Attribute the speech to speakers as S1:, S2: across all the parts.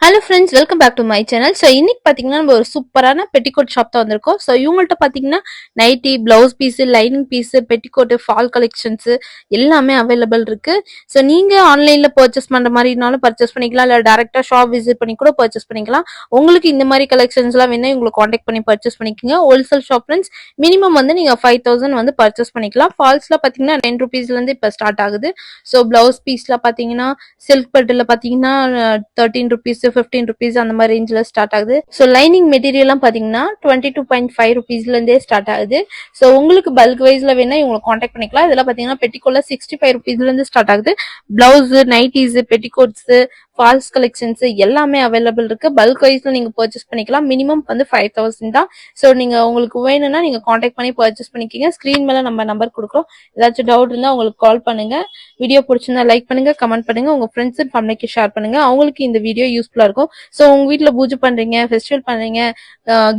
S1: Hello friends, welcome back to my channel. So இன்னைக்கு பாத்தீங்கன்னா நம்ம ஒரு சூப்பரான பெட்டிகோட் ஷாப் தான் வந்திருக்கோம். ஸோ இவங்கள்ட்ட பாத்தீங்கன்னா nightie, blouse piece, lining piece, petticoat, fall collections எல்லாமே அவைலபிள் இருக்கு. ஸோ நீங்க ஆன்லைன்ல பர்ச்சேஸ் பண்ற மாதிரினாலும் பர்ச்சேஸ் பண்ணிக்கலாம், இல்ல டைரக்டா ஷாப் விசிட் பண்ணி கூட பர்ச்சேஸ் பண்ணிக்கலாம். உங்களுக்கு இந்த மாதிரி கலெக்ஷன்ஸ் எல்லாம் வேணா உங்களுக்கு காண்டாக்ட் பண்ணி பர்ச்சேஸ் பண்ணிக்கோங்க. ஹோல்சேல் ஷாப் ஃப்ரெண்ட்ஸ், மினிமம் வந்து நீங்க 5000 வந்து பர்ச்சேஸ் பண்ணிக்கலாம். ஃபால்ஸ்ல பாத்தீங்கன்னா 10 rupeesல இருந்து இப்ப ஸ்டார்ட் ஆகுது. ஸோ பிளவுஸ் பீஸ்ல பாத்தீங்கன்னா சில்க் பட்டுல பாத்தீங்கன்னா 13 rupees 15 rupees அந்த மாதிரி ரேஞ்சில் ஸ்டார்ட் ஆகுது. ஸோ லைனிங் மெட்டீரியல்லாம் பார்த்தீங்கன்னா 22.5 rupeesல இருந்தே ஸ்டார்ட் ஆகுது. ஸோ உங்களுக்கு பல்க் வைஸ்ல வேணா இவங்களை காண்டாக்ட் பண்ணிக்கலாம். இதெல்லாம் பார்த்தீங்கன்னா பெட்டிகோட்ல 65 rupeesல இருந்து ஸ்டார்ட் ஆகுது. Blouse, nighties, petticoats, falls collections எல்லாமே அவைலபிள் இருக்கு. பல்க் வைஸ்ல நீங்க பர்ச்சேஸ் பண்ணிக்கலாம். மினிமம் வந்து 5000 தான். ஸோ நீங்க உங்களுக்கு வேணும்னா நீங்க காண்டாக்ட் பண்ணி பர்ச்சேஸ் பண்ணிக்கோங்க. ஸ்கிரீன் மேல நம்ம நம்பர் கொடுக்குறோம். ஏதாச்சும் டவுட் இருந்தா உங்களுக்கு கால் பண்ணுங்க. வீடியோ பிடிச்சிருந்தா லைக் பண்ணுங்க, கமெண்ட் பண்ணுங்க, உங்க ஃப்ரெண்ட்ஸ் அண்ட் ஃபேமிலிக்கு ஷேர் பண்ணுங்க. அவங்களுக்கு இந்த வீடியோ யூஸ்ஃபுல்லா இருக்கும். ஸோ உங்க வீட்டுல பூஜை பண்றீங்க, ஃபெஸ்டிவல் பண்றீங்க,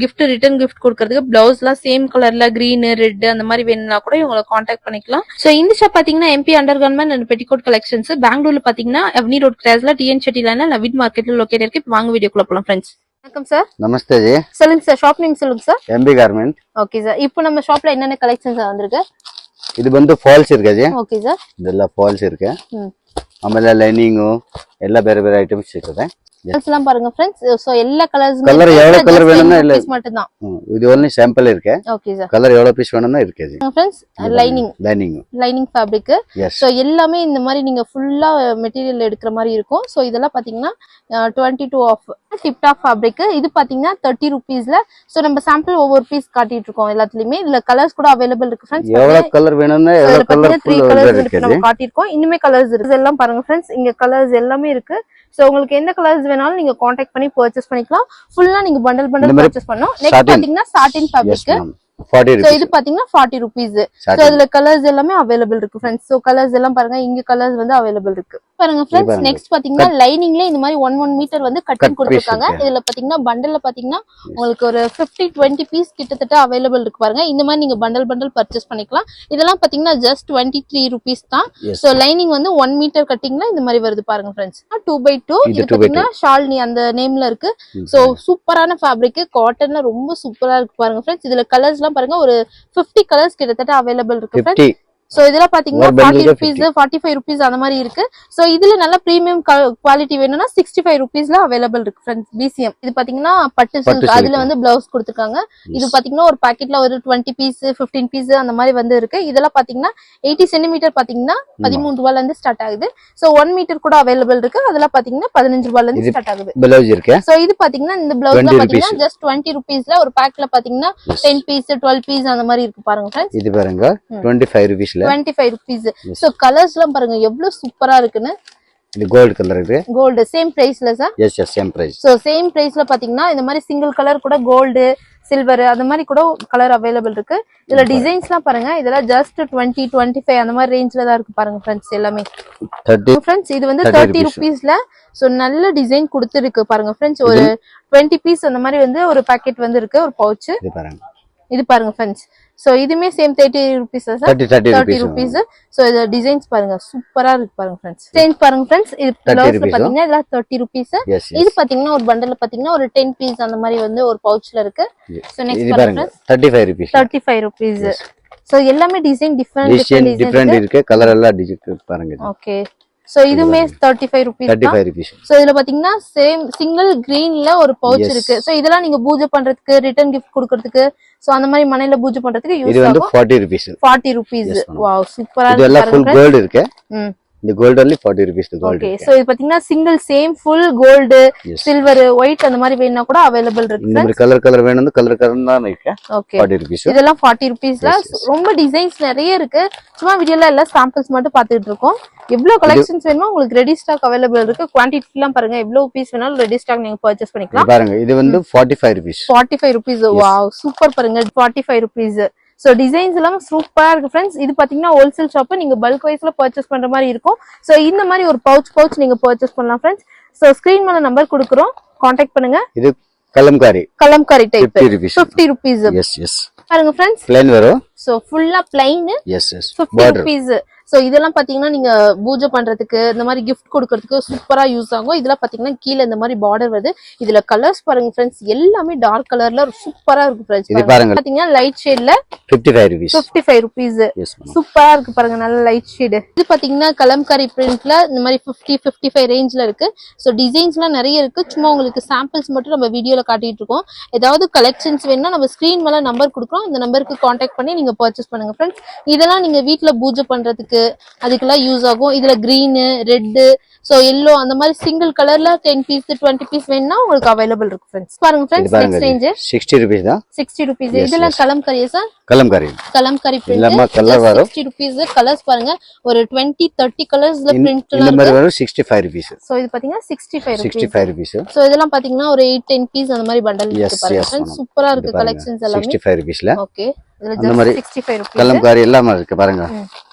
S1: கிஃப்ட் ரிட்டர்ன் கிஃப்ட் கொடுக்கறதுக்கு பிளவுஸ்லாம் சேம் கலர்ல கிரீன், ரெட் அந்த மாதிரி வேணும்னா கூட இவங்களை காண்டாக்ட் பண்ணிக்கலாம். ஸோ இந்த ஷாப் பாத்தீங்கன்னா MP under government and petticoat collections பெங்களூர்ல பாத்தீங்கன்னா எவ்னி ரோட் கிராஸ்ல டிஎன் செட்டிலான நவீன் மார்க்கெட்ல லொகேட் இருக்கு. இப்போ வாங்க வீடியோக்குள்ள போலாம் ஃப்ரெண்ட்ஸ். வணக்கம் சார்.
S2: நமஸ்தே ஜி.
S1: சொல்லுங்க சார், ஷாப் நேம் சொல்லுங்க sir.
S2: MP garment.
S1: Okay sir. இப்போ நம்ம ஷாப்ல என்னென்ன கலெக்ஷன்ஸ் வந்திருக்கு?
S2: இது ಬಂದು ಫಾಲ್ಸ್ ಇருக்கு ಜಿ.
S1: Okay sir.
S2: ಇದೆಲ್ಲ ಫಾಲ್ಸ್ ಇருக்கு. ಆಮೇಲೆ ಲೈನಿಂಗ್ ಎಲ್ಲ ಬೇರೆ ಬೇರೆ ಐಟಮ್ಸ್ ಸಿಗುತ್ತೆ.
S1: எல்லாம் பாருங்க फ्रेंड्स. சோ எல்லா கலர்ஸ்
S2: கலர் எவ்வளவு கலர் வேணும்னா இல்ல
S1: மட்டும் தான்.
S2: இது only sample இருக்கு.
S1: Okay sir.
S2: கலர் எவ்வளவு பீஸ் வேணும்னா இருக்கு G.
S1: Friends lining fabric. So எல்லாமே இந்த மாதிரி நீங்க ஃபுல்லா மெட்டீரியல் எடுக்கிற மாதிரி இருக்கும். சோ இதெல்லாம் பாத்தீங்கன்னா 22 ஆஃப் டிப் டாப் ஃபேப்ரிக். இது பாத்தீங்கன்னா 30 rupeesல. சோ நம்ம சாம்பிள் ஒவ்வொரு பீஸ் காட்டிட்டு இருக்கோம் எல்லாத்துலயுமே. இதுல கலர்ஸ் கூட அவைலபிள் இருக்கு फ्रेंड्स.
S2: எவ்வளவு கலர் வேணும்னா எவ்வளவு கலர்
S1: 3 கலர்ஸ் இருக்கு நம்ம காட்டியிருக்கோம். இன்னுமே கலர்ஸ் இருக்கு. இதெல்லாம் பாருங்க फ्रेंड्स, இங்க கலர்ஸ் எல்லாமே இருக்கு. சோ உங்களுக்கு எந்த கலர்ஸ் வேணாலும் நீங்க காண்டாக்ட் பண்ணி பர்ச்சேஸ் பண்ணிக்கலாம். ஃபுல்லா நீங்க பண்டல் பர்ச்சேஸ் பண்ணனும். நெக்ஸ்ட் பாத்தீங்கன்னா சாட்டின் ஃபேப்ரிக்.
S2: 40 rupees.
S1: சோ இது பாத்தீங்கன்னா 40 rupees. சோ இதுல கலர்ஸ் எல்லாமே அவைலபிள் இருக்கு फ्रेंड्स. சோ கலர்ஸ் எல்லாம் பாருங்க, இங்க கலர்ஸ் வந்து அவைலபிள் இருக்கு பாருங்க फ्रेंड्स. நெக்ஸ்ட் பாத்தீங்கன்னா லைனிங்ல இந்த மாதிரி 1 மீட்டர் வந்து கட்டிங் கொடுத்திருக்காங்க. இதுல பாத்தீங்கன்னா பண்டல்ல பாத்தீங்கன்னா உங்களுக்கு ஒரு 50-20 பீஸ் கிட்டத்தட்ட அவைலபிள் இருக்கு பாருங்க. இந்த மாதிரி நீங்க பண்டல் பர்ச்சேஸ் பண்ணிக்கலாம். இதெல்லாம் பாத்தீங்கன்னா ஜஸ்ட் 23 rupees தான். சோ லைனிங் வந்து 1 மீட்டர் கட்டிங்ல இந்த மாதிரி வருது பாருங்க फ्रेंड्स. 2x2 இது பாத்தீங்கன்னா ஷால்னி அந்த நேம்ல இருக்கு. சோ சூப்பரான ஃபேப்ரிக், காட்டன்ல ரொம்ப சூப்பரா இருக்கு பாருங்க फ्रेंड्स. இதுல கலர்ஸ் பாருங்க, ஒரு 50 கலர்ஸ் கிட்டத்தட்ட அவைலபிள் இருக்கு फ्रेंड्स. சோ இதெல்லாம் பாத்தீங்கன்னா 40 rupees 45 rupees அந்த மாதிரி இருக்கு. சோ இதுல நல்ல பிரீமியம் குவாலிட்டி வேணும்னா 65 rupeesல அவைலபிள் இருக்கு फ्रेंड्स. பிசிஎம் இது பாத்தீங்கன்னா பட்டு சில்க், அதுல வந்து பிளவுஸ் கொடுத்திருக்காங்க. இது பாத்தீங்கன்னா ஒரு பாக்கெட்ல ஒரு 20 பீஸ் 15 பீஸ் அந்த மாதிரி வந்து இருக்கு. இதெல்லாம் பாத்தீங்கன்னா 80 சென்டிமீட்டர் பாத்தீங்கன்னா 13 ரூபாயில இருந்து ஸ்டார்ட் ஆகுது. சோ 1 மீட்டர் கூட அவைலபிள் இருக்கு. அதெல்லாம் பாத்தீங்கன்னா 15 ரூபாயில இருந்து ஸ்டார்ட் ஆகுது.
S2: பிளவுஸ் இருக்கு.
S1: சோ இது பாத்தீங்கன்னா இந்த பிளவுஸ்ல பாத்தீங்கன்னா ஜஸ்ட் 20 rupeesல ஒரு பேக்ல பாத்தீங்கன்னா 10 பீஸ் 12 பீஸ் அந்த மாதிரி இருக்கு பாருங்க फ्रेंड्स.
S2: இது பாருங்க 25 rupees
S1: 25 rupees. சோ கலர்ஸ் எல்லாம் பாருங்க எவ்வளவு சூப்பரா இருக்குன்னு.
S2: இது கோல்ட் கலர் இருக்கு.
S1: கோல்ட் சேம் பிரைஸ்ல sir?
S2: Yes yes same price.
S1: So same பிரைஸ்ல பாத்தீங்கன்னா இந்த மாதிரி சிங்கிள் கலர் கூட கோல்ட், சில்வர் அந்த மாதிரி கூட கலர் அவைலபிள் இருக்கு. இதுல டிசைன்ஸ்லாம் பாருங்க, இதெல்லாம் ஜஸ்ட் 20-25 அந்த மாதிரி ரேஞ்ச்ல தான் இருக்கு பாருங்க फ्रेंड्स. எல்லாமே 30 फ्रेंड्स. இது வந்து 30 rupeesல. சோ நல்ல டிசைன் கொடுத்திருக்கு பாருங்க फ्रेंड्स. ஒரு 20 பீஸ் அந்த மாதிரி வந்து ஒரு பாக்கெட் வந்து இருக்கு, ஒரு பவுச். இது பாருங்க फ्रेंड्स. சோ இதுமே same 30 rupees sir. 30 rupees. So இந்த டிசைன்ஸ் பாருங்க சூப்பரா இருக்கு பாருங்க फ्रेंड्स. சேஞ்ச் பாருங்க फ्रेंड्स. இது பிளவுஸ்ல பாத்தீங்கன்னா இதெல்லாம் 30 rupees. இது பாத்தீங்கன்னா ஒரு பண்டல்ல பாத்தீங்கன்னா ஒரு 10 பீஸ் அந்த மாதிரி வந்து ஒரு பவுச்ல இருக்கு. சோ நெக்ஸ்ட் பாருங்க
S2: 35 rupees.
S1: 35 rupees. சோ எல்லாமே டிசைன் டிஃபரெண்ட்
S2: இருக்கு. கலர் எல்லாம் டிஜிட்டல் பாருங்க.
S1: ஓகே. சோ இதுமே 35 rupees.
S2: 35 rupees.
S1: சோ இதுல பாத்தீங்கன்னா சேம் சிங்கிள் கிரீன்ல ஒரு பவுச் இருக்கு. சோ இதெல்லாம் நீங்க பூஜை பண்றதுக்கு, ரிட்டர்ன் கிஃப்ட் கொடுக்கிறதுக்கு, சோ அந்த மாதிரி மனையில பூஜை பண்றதுக்கு யூஸ் ஆகும்.
S2: இது வந்து 40 rupees.
S1: 40 rupees. வாவ் சூப்பரா இருக்கு.
S2: இதெல்லாம் ফুল கோல்ட் இருக்கு. இந்த கோல்ட் only 40 rupees the gold.
S1: Okay. So இது பாத்தீங்கன்னா single same full gold, silver, white அந்த மாதிரி வேணும்னா கூட அவைலபிள் இருக்கு.
S2: இந்த மாதிரி கலர் வேணும்னா கலர் தான் இருக்கு.
S1: ஓகே.
S2: 40 rupees.
S1: இதெல்லாம் 40 rupeesல ரொம்ப டிசைன்ஸ் நிறைய இருக்கு. சும்மா வீடியோல எல்லாம் சாம்பிள்ஸ் மட்டும் பாத்துட்டு இருக்கோம். எவ்வளவு கலெக்ஷன்ஸ் வேணுமோ உங்களுக்கு ரெடி ஸ்டாக் அவைலபிள் இருக்கு. குவாண்டிட்டி எல்லாம் பாருங்க, எவ்வளவு பீஸ் வேணாலும் ரெடி ஸ்டாக் நீங்க பர்ச்சேஸ் பண்ணிக்கலாம்.
S2: பாருங்க இது வந்து 45 rupees.
S1: 45 rupees. வாவ் சூப்பர் பாருங்க 45 rupees. சோ டிசைன்ஸ் எல்லாம் சூப்பரா இருக்கு फ्रेंड्स. இது பாத்தீங்கன்னா ஹோல்சேல் ஷாப், நீங்க பல்க் வைஸ்ல பர்ச்சேஸ் பண்ற மாதிரி இருக்கும். சோ இந்த மாதிரி ஒரு பவுச் நீங்க பர்ச்சேஸ் பண்ணலாம் फ्रेंड्स. சோ ஸ்கிரீன் மேல நம்பர் கொடுக்குறோம், காண்டாக்ட் பண்ணுங்க.
S2: இது kalamkari type
S1: 50 rupees.
S2: Yes yes
S1: பாருங்க फ्रेंड्स.
S2: plain வரும்.
S1: சோ ஃபுல்லா plain.
S2: Yes yes
S1: 50 rupees. So இதெல்லாம் பாத்தீங்கன்னா நீங்க பூஜை பண்றதுக்கு இந்த மாதிரி gift கொடுக்கறதுக்கு சூப்பரா யூஸ் ஆகும். இதெல்லாம் பாத்தீங்கன்னா கீழ இந்த மாதிரி பார்டர் வருது. இதுல கலர்ஸ் பாருங்க ஃப்ரெண்ட்ஸ், எல்லாமே டார்க் கலர்ல சூப்பரா இருக்கு ஃப்ரெண்ட்ஸ்.
S2: இது பாருங்க
S1: பாத்தீங்கன்னா light ஷேட்ல
S2: 55 rupees.
S1: 55 rupees.
S2: Yes madam.
S1: சூப்பரா இருக்கு பாருங்க, நல்ல லைட் ஷேட். இது பாத்தீங்கன்னா கலம்காரி பிரிண்ட்ல இந்த மாதிரி 50-55 ரேஞ்ச்ல இருக்கு. சோ டிசைன்ஸ்லாம் நிறைய இருக்கு. சும்மா உங்களுக்கு சாம்பிள்ஸ் மட்டும் நம்ம வீடியோல காட்டிட்டு இருக்கோம். ஏதாவது கலெக்ஷன்ஸ் வேணும்னா நம்ம ஸ்கிரீன் மேல நம்பர் கொடுக்குறோம், அந்த நம்பருக்கு கான்டாக்ட் பண்ணி நீங்க பர்ச்சேஸ் பண்ணுங்க ஃப்ரெண்ட்ஸ். இதெல்லாம் நீங்க வீட்ல பூஜை பண்றதுக்கு அதுக்கெல்லாம் யூஸ் ஆகும். இதுல கிரீன், ரெட், சோ எல்லோ அந்த மாதிரி சிங்கிள் கலர்ல 10 பீஸ் 20 பீஸ் வேணும்னா உங்களுக்கு அவைலபிள் இருக்கு ஃப்ரெண்ட்ஸ். பாருங்க ஃப்ரெண்ட்ஸ், நெக்ஸ்ட் ரேஞ்ச்
S2: 60 rupees தான்.
S1: 60 rupees. இதெல்லாம் கலம்காரியா சார்?
S2: கலம்காரி
S1: பிரிண்ட்
S2: இல்லமா கலர் வரும்.
S1: 60 rupees. கலர்ஸ் பாருங்க, ஒரு 20-30 கலர்ஸ்ல பிரிண்ட்
S2: இந்த மாதிரி வரும். 65 rupees.
S1: சோ இது பாத்தீங்கன்னா
S2: 65 rupees.
S1: சோ இதெல்லாம் பாத்தீங்கன்னா ஒரு 8-10 பீஸ் அந்த மாதிரி பண்டல் இருக்கு பாருங்க ஃப்ரெண்ட்ஸ். சூப்பரா இருக்கு கலெக்ஷன்ஸ் எல்லாமே.
S2: 65 rupeesல
S1: ஓகே, இதுல
S2: அந்த மாதிரி
S1: 65 rupees.
S2: கலம்காரி எல்லாம் இருக்கு பாருங்க.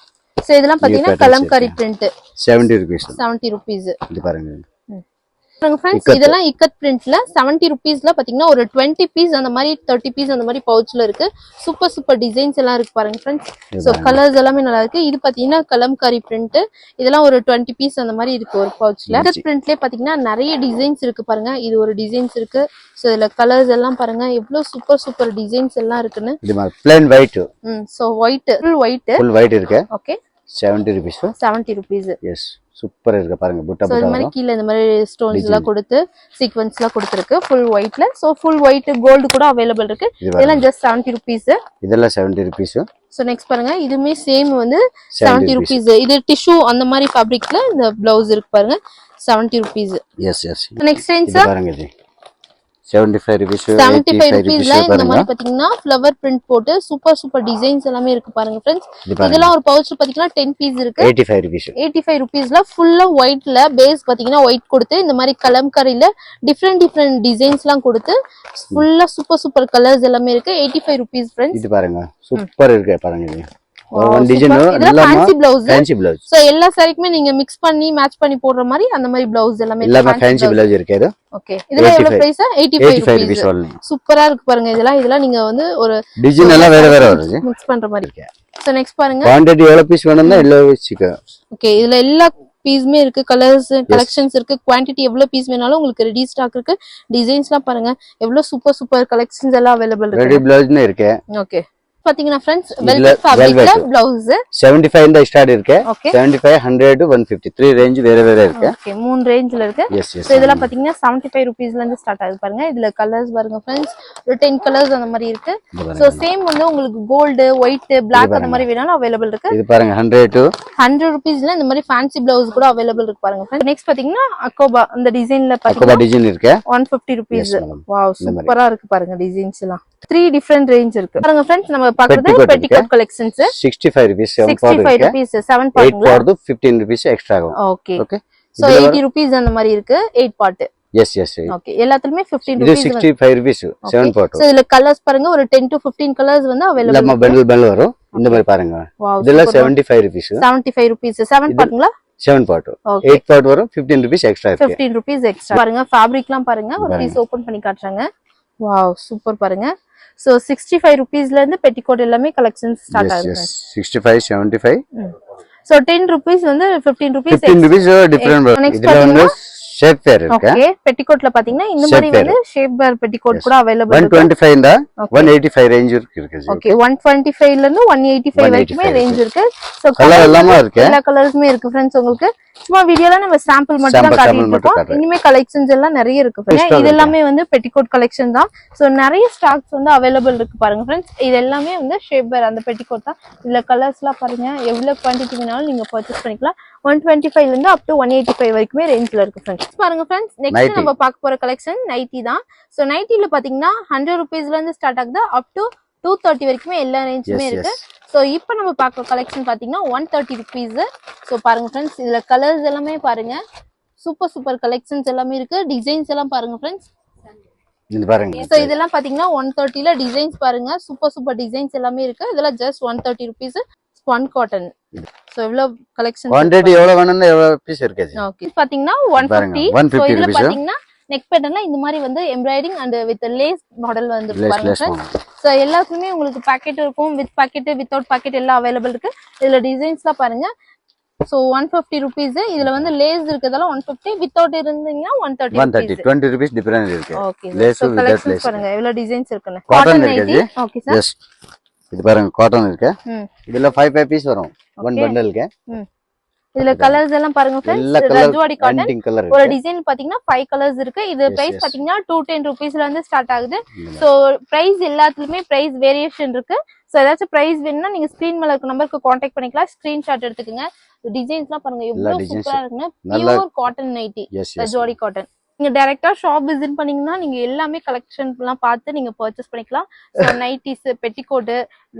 S1: சோ இதெல்லாம் பாத்தீங்கன்னா கலம்காரி பிரிண்ட்
S2: 70 rupees.
S1: 70 rupees.
S2: இது பாருங்க
S1: ஃப்ரெண்ட்ஸ், இதெல்லாம் இக்கத் பிரிண்ட்ல 70 rupeesல பாத்தீங்கன்னா ஒரு 20 பீஸ் அந்த மாதிரி 30 பீஸ் அந்த மாதிரி பவுச்ல இருக்கு. சூப்பர் சூப்பர் டிசைன்ஸ் எல்லாம் இருக்கு பாருங்க ஃப்ரெண்ட்ஸ். சோ கலர்ஸ் எல்லாமே நல்லா இருக்கு. இது பாத்தீங்கன்னா கலம்காரி பிரிண்ட், இதெல்லாம் ஒரு 20 பீஸ் அந்த மாதிரி இருக்கு ஒரு பவுச்ல. இக்கத் பிரிண்ட்லயே பாத்தீங்கன்னா நிறைய டிசைன்ஸ் இருக்கு பாருங்க. இது ஒரு டிசைன்ஸ் இருக்கு. சோ இதுல கலர்ஸ் எல்லாம் பாருங்க எவ்வளவு சூப்பர் சூப்பர் டிசைன்ஸ் எல்லாம் இருக்குன்னு.
S2: இது மாதிரி plain white.
S1: So white, full
S2: white இருக்கு.
S1: Okay,
S2: 70 rupees.
S1: 70 rupees.
S2: எஸ், சூப்பரா இருக்கு பாருங்க. புட்டா
S1: சோ இந்த மாதிரி கீழ இந்த மாதிரி ஸ்டோன்ஸ் எல்லாம் கொடுத்து சீக்வென்ஸ் எல்லாம் கொடுத்திருக்கு ஃபுல் ஒயிட்ல. சோ ஃபுல் ஒயிட் கோல்ட் கூட அவேலபிள் இருக்கு. இதெல்லாம் just 70 rupees.
S2: இதெல்லாம் 70 rupees.
S1: சோ நெக்ஸ்ட் பாருங்க, இதுமே சேம் வந்து 70 rupees. இது டிஷ்யூ அந்த மாதிரி ஃபேப்ரிக்ல இந்த ப்ளவுஸ் இருக்கு பாருங்க, 70 rupees.
S2: Yes yes.
S1: Next range
S2: இது பாருங்க, இது 75 rupees.
S1: 75 rupeesல இந்த மாதிரி பாத்தீங்கன்னா ஃப்ளவர் பிரிண்ட் போட்டு சூப்பர் சூப்பர் டிசைன்ஸ் எல்லாமே இருக்கு பாருங்க ஃப்ரெண்ட்ஸ். இதெல்லாம் ஒரு பவுச்ல பாத்தீங்கன்னா 10 பீஸ் இருக்கு.
S2: 85 rupees.
S1: 85 rupeesல ஃபுல்லா ஒயிட்ல பேஸ் பாத்தீங்கன்னா ஒயிட் கொடுத்து இந்த மாதிரி கலம்காரியில டிஃபரெண்ட் டிசைன்ஸ்லாம் கொடுத்து ஃபுல்லா சூப்பர் சூப்பர் கலர்ஸ் எல்லாமே இருக்கு. 85 rupees ஃப்ரெண்ட்ஸ்.
S2: இது பாருங்க சூப்பர் இருக்கு பாருங்க. இது ஒரு design
S1: fancy blouse.
S2: Fancy blouse.
S1: So எல்லா சாரிக்குமே நீங்க mix பண்ணி மேட்ச் பண்ணி போடுற மாதிரி அந்த மாதிரி ப்ளவுஸ் எல்லாமே
S2: ஃபேன்சி ப்ளவுஸ் இருக்கு. இது
S1: ஓகே, இதெல்லாம் எவ்வளவு பிரைஸ்? 85 rupees. சூப்பரா இருக்கு பாருங்க. இதெல்லாம் நீங்க வந்து ஒரு
S2: டிசைன் எல்லாம் வேற வேற வருது,
S1: mix பண்ற மாதிரி இருக்கு. சோ நெக்ஸ்ட் பாருங்க,
S2: குவாண்டிட்டி எவ்வளவு பீஸ் வேணும்னா எவ்வளவு வச்சுக்க.
S1: ஓகே, இதுல எல்லா பீஸ்மே இருக்கு, கலர்ஸ் கலெக்ஷன்ஸ் இருக்கு. குவாண்டிட்டி எவ்வளவு பீஸ் வேணாலும் உங்களுக்கு ரெடி ஸ்டாக் இருக்கு. டிசைன்ஸ்லாம் பாருங்க எவ்வளவு சூப்பர் சூப்பர் கலெக்ஷன்ஸ் எல்லாம் அவேலபிள் இருக்கு.
S2: ரெடி ப்ளவுஸ்னு இருக்கு.
S1: ஓகே, பாத்தீங்கன்னா ஃப்ரெண்ட்ஸ் வெல்வெட் ஃபேப்ரிக்ல ப்ளவுஸ்
S2: 75 இந்த ஸ்டார்ட் இருக்கு. 75 100 150 3 ரேஞ்ச் வேற வேற இருக்கு.
S1: ஓகே, மூணு ரேஞ்ச்ல இருக்கு. சோ இதெல்லாம் பாத்தீங்கன்னா 75 rupeesல இருந்து ஸ்டார்ட் ஆகுது பாருங்க. இதுல கலர்ஸ் பாருங்க ஃப்ரெண்ட்ஸ், ஒரு 10 கலர்ஸ் அந்த மாதிரி இருக்கு. சோ சேம் வந்து உங்களுக்கு கோல்ட், ஒயிட், Black அந்த மாதிரி வேணாலும் அவேலபிள் இருக்கு.
S2: இது பாருங்க 100
S1: rupeesல இந்த மாதிரி ஃபேன்சி ப்ளவுஸ் கூட அவேலபிள் இருக்கு பாருங்க ஃப்ரெண்ட்ஸ். நெக்ஸ்ட் பாத்தீங்கன்னா அக்கோபா, அந்த டிசைன்ல
S2: அக்கோபா டிசைன் இருக்கு.
S1: 150 rupees. வாவ், சூப்பரா இருக்கு பாருங்க டிசைன்ஸ் எல்லாம். 3 டிஃபரண்ட் ரேஞ்ச் இருக்கு பாருங்க ஃப்ரெண்ட்ஸ். நம்ம பாக்குறது petticoat collections
S2: 65 rupees.
S1: 65 rupees 7 part
S2: 8 part 15 rupees extra ஆகும்.
S1: Okay okay. சோ 80 rupees அந்த மாதிரி இருக்கு 8 part.
S2: S S.
S1: ஓகே, எல்லாத்துலயுமே 15
S2: இது
S1: rupees.
S2: 65 rupees 7 part.
S1: சோ இதுல கலர்ஸ் பாருங்க ஒரு 10 to 15 கலர்ஸ் வந்து அவேலபிள்
S2: நம்ம பண்டில் வரும். இந்த மாதிரி பாருங்க. இதெல்லாம் 75 rupees.
S1: 75 rupees 7 partங்களா?
S2: 7 part. 8 part வரும் 15 rupees எக்ஸ்ட்ரா இருக்கு. 15
S1: rupees எக்ஸ்ட்ரா. பாருங்க ஃபேப்ரிக்லாம் பாருங்க, ஒரு பீஸ் ஓபன் பண்ணி காட்டுறாங்க. வாவ், சூப்பர் பாருங்க. சோ 65 rupeesல இருந்து பெட்டிகோட் எல்லாமே கலெக்ஷன்ஸ் ஸ்டார்ட் ஆகுது.
S2: 65 75.
S1: சோ 10 rupees வந்து 15 rupees.
S2: 15 rupees different. இதுல வந்து ஷேப் பேர் இருக்கு.
S1: ஓகே, பெட்டிகோட்ல பாத்தீங்கன்னா இந்த மாதிரி வந்து ஷேப் பேர் பெட்டிகோட் கூட அவேலபிள் இருக்கு.
S2: 125 இந்த 185 ரேஞ்ச் இருக்கு.
S1: ஓகே, 125ல இருந்து 185 வரைக்கும் ரேஞ்ச் இருக்கு. சோ
S2: கலர் எல்லாமே இருக்கு,
S1: எல்லா கலர்ஸ்மே இருக்கு फ्रेंड्स. உங்களுக்கு சும்மா வீடியோல நம்ம சாம்பிள் மட்டும் தான் காட்டிட்டு இருக்கோம். இனிமே கலெக்ஷன்ஸ் எல்லாம் நிறைய இருக்கு फ्रेंड्स. இது எல்லாமே வந்து பெட்டிகோட் கலெக்ஷன் தான். சோ நிறைய ஸ்டாக்ஸ் வந்து அவேலபிள் இருக்கு பாருங்க फ्रेंड्स. இது எல்லாமே வந்து ஷேப் பேர் அந்த பெட்டிகோட் தான். இதுல கலர்ஸ்லாம் பாருங்க, எவ்வளவு குவாண்டிட்டி வேணாலும் நீங்க பர்ச்சேஸ் பண்ணிக்கலாம். 125ல இருந்து அப் டு 185 வரைக்கும் ரேஞ்ச்ல இருக்கு फ्रेंड्स. பாருங்க फ्रेंड्स, நெக்ஸ்ட் நம்ம பார்க்க போற கலெக்ஷன் நைட்டி தான். சோ நைட்டில பாத்தீங்கன்னா 100 rupeesல இருந்து ஸ்டார்ட் ஆகுது அப் டு 230 வரைக்கும் எல்லா ரேஞ்சுமே இருக்கு. சோ இப்போ நம்ம பார்க்குற கலெக்ஷன் பாத்தீங்கன்னா 130 rupees. சோ பாருங்க फ्रेंड्स, இதுல கலர்ஸ் எல்லாமே பாருங்க, சூப்பர் சூப்பர் கலெக்ஷன்ஸ் எல்லாமே இருக்கு. டிசைன்ஸ் எல்லாம் பாருங்க फ्रेंड्स.
S2: இது பாருங்க.
S1: சோ இதெல்லாம் பாத்தீங்கன்னா 130ல டிசைன்ஸ் பாருங்க, சூப்பர் சூப்பர் டிசைன்ஸ் எல்லாமே இருக்கு. இதெல்லாம் just 130 rupees spun cotton. So எவ்வளவு கலெக்ஷன்,
S2: குவாண்டிட்டி எவ்வளவு வேணும்னா எவ்வளவு பீஸ் இருக்கு.
S1: ஓகே, பாத்தீங்கன்னா 150. சோ இதுல பாத்தீங்கன்னா நெக் பேட்டர்ன்ல இந்த மாதிரி வந்து embroidering and with lace model வந்து பாருங்க
S2: லேஸ்
S1: ஃப்ரெண்ட்ஸ். ஸோ எல்லாத்துக்குமே உங்களுக்கு பாக்கெட் இருக்கும், வித் பாக்கெட் வித்தவுட் பாக்கெட் எல்லாம் அவைலபிள் இருக்கு. இதுல டிசைன்ஸ்லாம் பாருங்க. So 150 rupees. இதுல வந்து லேஸ் இருக்கிறதால 150, வித்தவுட் இருந்தீங்கன்னா 130
S2: 20 rupees டிஃபரன்ஸ் இருக்கு.
S1: Okay
S2: lace
S1: so
S2: with
S1: collections
S2: lace
S1: பாருங்க எவ்வளவு டிசைன்ஸ் இருக்குன்னு.
S2: Cotton
S1: nighty.
S2: இருக்கு.
S1: Okay sir.
S2: எஸ் இது பாருங்க காட்டன் இருக்கு. இதுல 5 பீஸ் வரும் ஒன் பண்டலுக்கு.
S1: இதுல கலர்ஸ் எல்லாம் பாருங்க
S2: எல்லா
S1: friends.
S2: Colour
S1: Rajwadi cotton
S2: colour
S1: ஒரு
S2: இருக்கு.
S1: டிசைன் பாத்தீங்கன்னா 5 கலர்ஸ் இருக்கு. இது பிரைஸ் பாத்தீங்கன்னா 210 ருபீஸ்ல இருந்து ஸ்டார்ட் ஆகுது. சோ பிரைஸ் எல்லாத்துலயுமே பிரைஸ் வேரியேஷன் இருக்கு. சோ ஏதாச்சும் பிரைஸ் வேணும்னா நீங்க ஸ்கிரீன் மேல இருக்க நம்பருக்கு கான்டாக்ட் பண்ணிக்கலாம். ஸ்கிரீன்ஷாட் எடுத்துக்கங்க. டிசைன்ஸ்லாம் பாருங்க எவ்வளவு சூப்பரா இருக்குன்னு. Pure cotton nightie Rajwadi cotton. நீங்க டைரக்டா ஷாப் விசிட் பண்ணீங்கன்னா நீங்க எல்லாமே கலெக்ஷன் எல்லாம் பார்த்து நீங்க பர்ச்சேஸ் பண்ணிக்கலாம். So nighties, petticoat,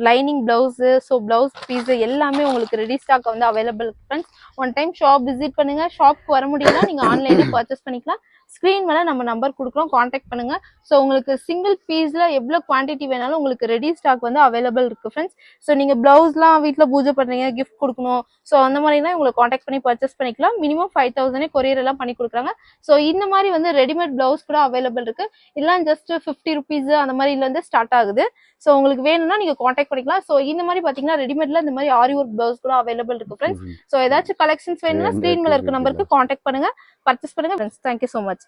S1: lining blouse, so blouse piece எல்லாமே உங்களுக்கு ரெடி ஸ்டாக் வந்து available friends. One time shop visit பண்ணுங்க. ஷாப்க்கு வர முடியும்னா நீங்க ஆன்லைன்ல பர்ச்சேஸ் பண்ணிக்கலாம். ஸ்கிரீன் மேல நம்ம நம்பர் கொடுக்குறோம், கான்டாக்ட் பண்ணுங்க. ஸோ உங்களுக்கு சிங்கிள் பீஸ்ல எவ்வளவு குவான்டிட்டி வேணாலும் உங்களுக்கு ரெடி ஸ்டாக் வந்து அவைலபிள் இருக்கு ஃப்ரெண்ட்ஸ். ஸோ நீங்க பிளவுஸ்லாம் வீட்டுல பூஜை பண்றீங்க, கிஃப்ட் கொடுக்கணும், ஸோ அந்த மாதிரிலாம் உங்களுக்கு கான்டாக்ட் பண்ணி பர்ச்சேஸ் பண்ணிக்கலாம். மினிமம் 5000 கொரியர் எல்லாம் பண்ணி கொடுக்குறாங்க. ஸோ இந்த மாதிரி வந்து ரெடிமேட் பிளவுஸ் கூட அவைலபிள் இருக்கு. இதெல்லாம் ஜஸ்ட் 50 ருபீஸ் அந்த மாதிரில இருந்து ஸ்டார்ட் ஆகுது. ஸோ உங்களுக்கு வேணும்னா நீங்க கான்டாக்ட் பண்ணிக்கலாம். ஸோ இந்த மாதிரி பாத்தீங்கன்னா ரெடிமேட்ல இந்த மாதிரி ஆரி ஒர்க் பிளவுஸ் கூட அவைலபிள் இருக்கு ஃப்ரெண்ட்ஸ். ஸோ ஏதாச்சும் கலெக்ஷன்ஸ் வேணும்னா ஸ்கிரீன் மேல இருக்க நம்பருக்கு கான்டாக்ட் பண்ணுங்க, பர்ச்சேஸ் பண்ணுங்க ஃப்ரெண்ட்ஸ். Thank you so much.